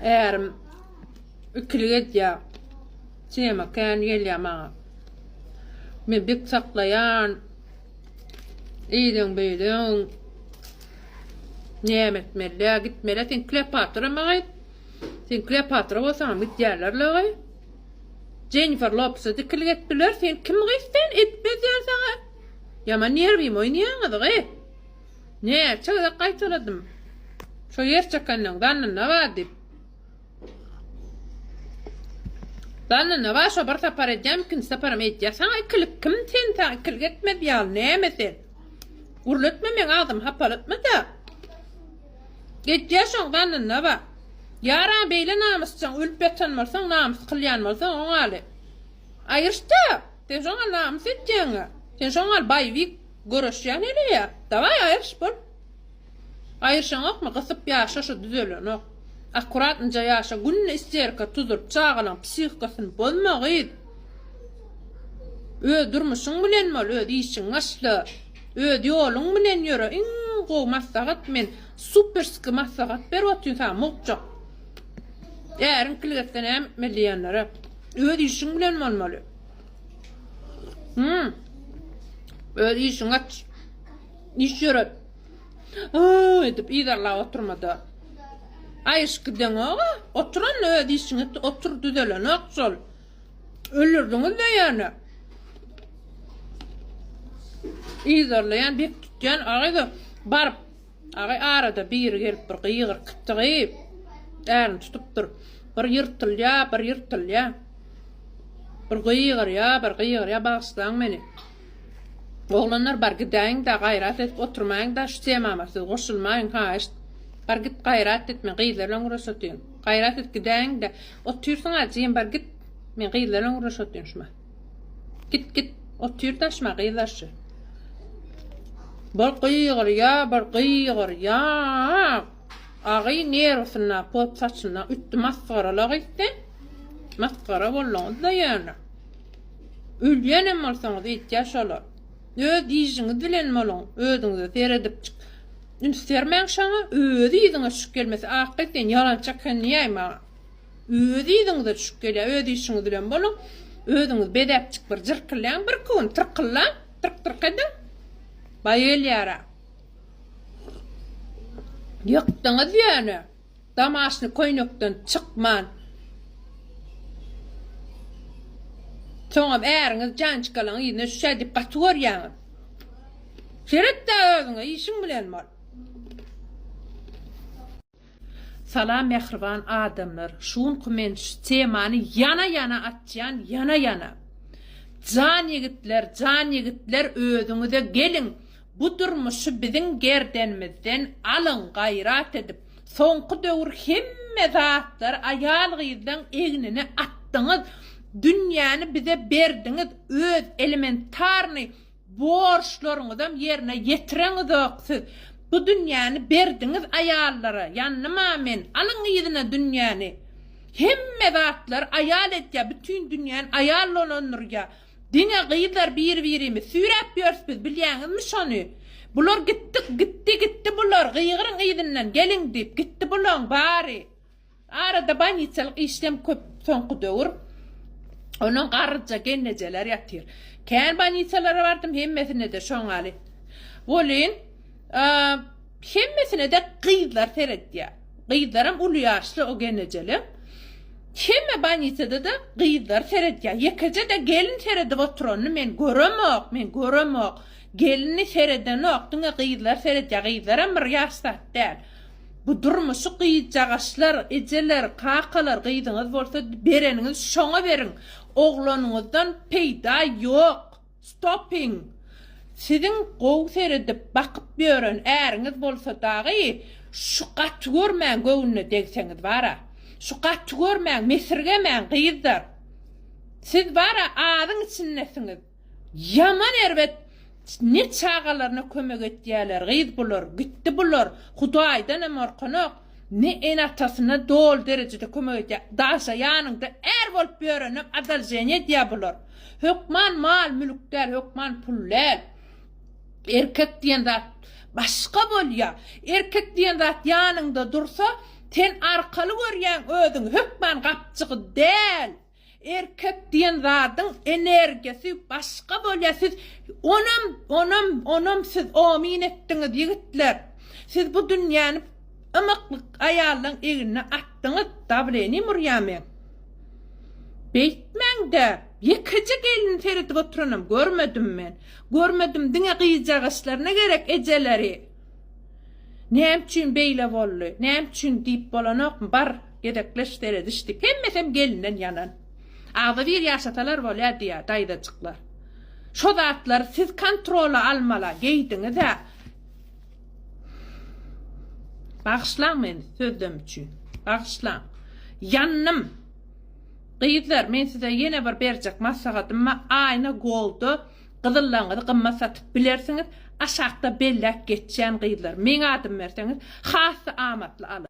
Eğer ikiliget ya sema kan gelya ma men bik saklayan iyiden beydin nimet melle gitmele sen Kleopatra mı gayt sen Kleopatra olsan git yerlerle gay Jennifer Lopez'ı dikiliget bilir sen kim gaysten etmeden sana yaman nervim oynayan adı gay ne çağda kaytaladım şu yer çakanın danın ne var dip danın ne var şu barta para jamkin sapara medya sana ikilik kim sen ta ikiliget medyal ne mesela urlatma men adam hapalatma da geçyaşın danın ne var yara beyle namuscan ölüp yatanmarsan namus kılyanmarsan on ali ayırışta sen şoňa namus etjeňi sen şoňa baywyk görüşýän ele ya davay ayırış bol ayırşan okma kısıp yaşa şu düzelen ok akuratınca yaşa günne isterka tuzup çağılan psihikasını bozma gıydı durmuşun bilen mal işin aslı yolun bilen yürü ingo masagat men super sıkı masagat berotun sa muqca eğerin kilgetten hem milliyenlere işin bilen mal malı işin aç iş yürü edip idarla oturmadı. Ayış giden oğa oturan öyle işin otur düzelen oksol. Ölürdünüz de yani. İdarlayan bir tutyan ağa da barıp ağa arada bir gelip bir kıyıgır kıttığıyıp erin tutup dur. Bir yırtıl ya bir yırtıl ya. Bir kıyıgır ya bağıslan beni. Oğlanlar bar gideyin de gayret et oturmayın da isteyememesi koşulmayın ha işte bar git gayret et men gıylarla uğraşatıyorsun gayret et gideyin de otursun acıyın bar git men gıylarla uğraşatıyorsun şuma git otur da şuma gıylarşı bar kıyıgır ya ağayı nervsına pot saçına üttü maskaralar gitti maskara bollağın da yani ülyenem olsanız ihtiyaç olur diyişini dilen malon ödüňizi seredip çık. Ünsтермен şaňa ödi ýydyňa çyk gelmesi akıten yalan çakan ýaýma. Ödi ýydyňize çyk gelýär, ödi işiňi dilen bolun. Ödüňiz bedäp çık bir jyrkylan bir kun tyrkylan, tyrk edin. Baýelýär. Ýokdyňyz ýöne. Damaşny koýnokdan çykman. Soňam äriňiz jan çykalan ýyne şuşa dip gatýarýaň. Şeretde özüňe işiň bilen bol. Salam mehriban adamlar, şuň men temany yana atýan, yana. Jan ýigitler özüňize gelin. Bu durmuşy biziň gerdenimizden alın gayrat edip, soňky döwür hemme zatlar aýal gyzdan egnini atdyňyz. Dünýäni bize berdiňiz öz elementarny borçlaryňyzam ýerine ýetireňiz oksyz. Bu dünýäni berdiňiz aýallara, ýanyma men alyň ýyzyna dünýäni. Hemme zatlar aýal etýär, bütün dünýäni aýal olanyrga. Diňe gyýdar bir-birimi süräp ýörüp bilýäňizmi şonu? Bular gitti bular gyýgyryň ýyzynan gelin diýip gitti bular bari. Arada banýyçalyk işlem köp soňky döwür. Onun garıca geneceler yatır. Kän banýyçalara bardym hemmesine de şoňaly. Bolin hemmesine de gyýdlar seretýär. Gyýdaram uly ýaşly o genejeli. Hemme banýyçada da gyýdlar seretýär. Ýekece de gelin seredip oturany men göremok. Gelini sereden okdyňa gyýdlar seretýär. Gyýdaram bir ýaşsat däl. Bu durmuşy gyýjagaşlar, ejeler, kakalar gyýdyňyz bolsa bereniňiz şoňa berin. Oğlanınızdan peyda yok. Stopping. Sizin gow seredip bakıp bören äriňiz bolsa dagy şu gat görmän göwnüne degseňiz bara. Şu gat görmän mesirgemen gyýdar. Siz bara adyň içindesiňiz. Yaman erbet ne çağalarına kömek etdiler, gyýd bular, gitti bular. Hudaýdan emorkanok. Ne en atasına dol derecede kömek etdi. Daşa yanında bolup börenip adaljenye diýe bular. Hökman mal mülükler, hökman pullar. Erkek diýen zat başga bolýar. Erkek diýen zat ýanynda dursa, Sen arkalı görýän özüň hökman gapçygy däl. Erkek diýen zadyň energiýasi başga bolýar. Onam siz amin etdiňiz ýigitler. Siz bu dünýäni ymyklyk aýalyň egine atdyňyz da bileni murýamy. Beýtmäňde ýekiji gelin seredip oturanam görmedim men. Görmedim diňe gyýjak işlerine gerek ejeleri. Näme üçin beýle boldy? Näme üçin diýip bolanok bar gedekleşdere dişdik. Hemmesem gelinden yanan. Ağda bir yaşatalar bolýar diýär daýdajyklar. Şo zatlar siz kontrola almala geýdiňiz ha. Bagşlaň meni sözüm üçin. Bagşlaň. Yannym. Gyýdlar, men size ýene bir berjek maslahatym aýna goldy. Gyzyllaňyzy gymma satyp bilersiňiz, aşakda bellek geçýän gyýdlar. Meň adym berseňiz, hasy amatly alın.